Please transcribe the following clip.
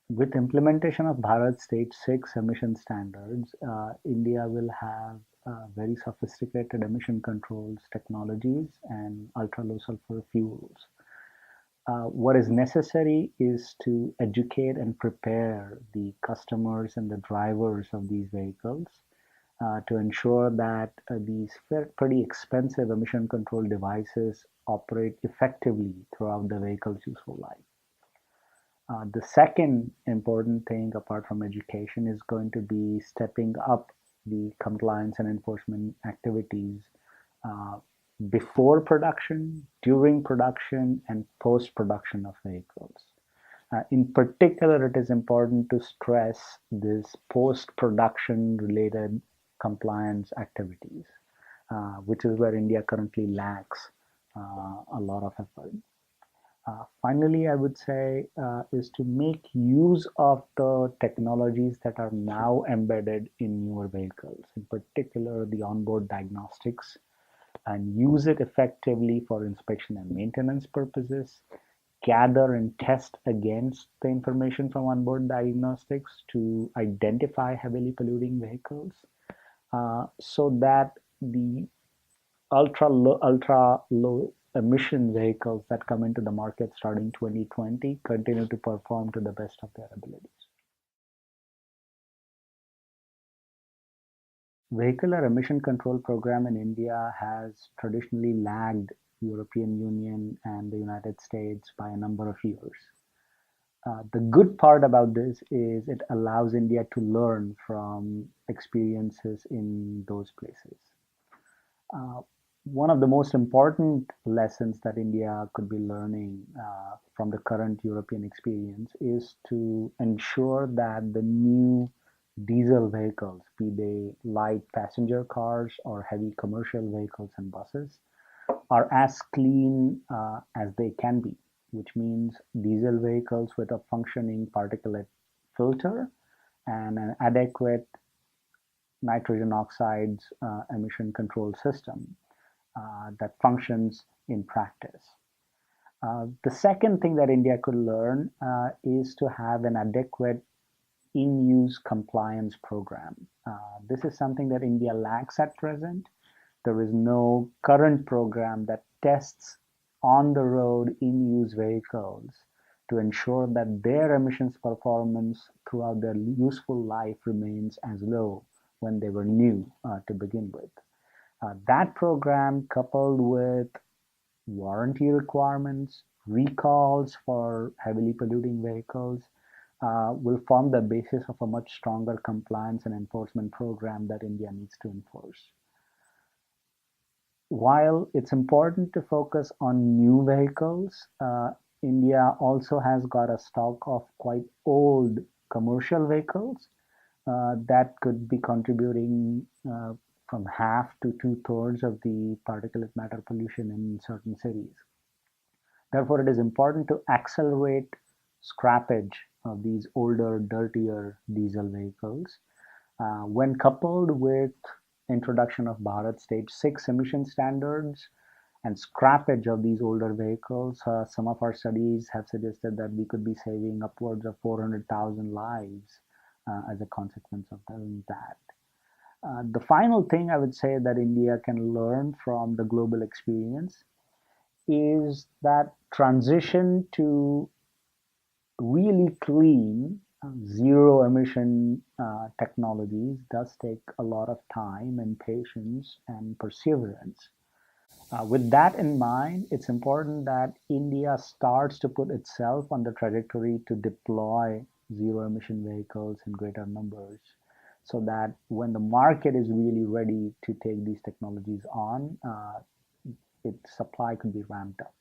With implementation of Bharat Stage 6 emission standards, India will have very sophisticated emission controls technologies and ultra low sulfur fuels. What is necessary is to educate and prepare the customers and the drivers of these vehicles to ensure that these pretty expensive emission control devices operate effectively throughout the vehicle's useful life. The second important thing, apart from education, is going to be stepping up the compliance and enforcement activities uh, before production, during production, and post production of vehicles. In particular, it is important to stress this post production related compliance activities, which is where India currently lacks a lot of effort. Finally, I would say is to make use of the technologies that are now embedded in newer vehicles, in particular the onboard diagnostics, and use it effectively for inspection and maintenance purposes, gather and test against the information from onboard diagnostics to identify heavily polluting vehicles so that the ultra low emission vehicles that come into the market starting 2020 continue to perform to the best of their abilities. Vehicular emission control program in India has traditionally lagged European Union and the United States by a number of years. The good part about this is it allows India to learn from experiences in those places. Uh, One of the most important lessons that India could be learning from the current European experience is to ensure that the new diesel vehicles, be they light passenger cars or heavy commercial vehicles and buses, are as clean as they can be, which means diesel vehicles with a functioning particulate filter and an adequate nitrogen oxides emission control system that functions in practice. The second thing that India could learn is to have an adequate in-use compliance program. This is something that India lacks at present. There is no current program that tests on the road in-use vehicles to ensure that their emissions performance throughout their useful life remains as low when they were new to begin with. That program, coupled with warranty requirements, recalls for heavily polluting vehicles, will form the basis of a much stronger compliance and enforcement program that India needs to enforce. While it's important to focus on new vehicles, India also has got a stock of quite old commercial vehicles that could be contributing from half to two-thirds of the particulate matter pollution in certain cities. Therefore, it is important to accelerate scrappage of these older, dirtier diesel vehicles. When coupled with introduction of Bharat Stage 6 emission standards and scrappage of these older vehicles, some of our studies have suggested that we could be saving upwards of 400,000 lives as a consequence of doing that. The final thing I would say that India can learn from the global experience is that transition to really clean zero emission technologies does take a lot of time and patience and perseverance. With that in mind, it's important that India starts to put itself on the trajectory to deploy zero emission vehicles in greater numbers so that when the market is really ready to take these technologies on, its supply could be ramped up.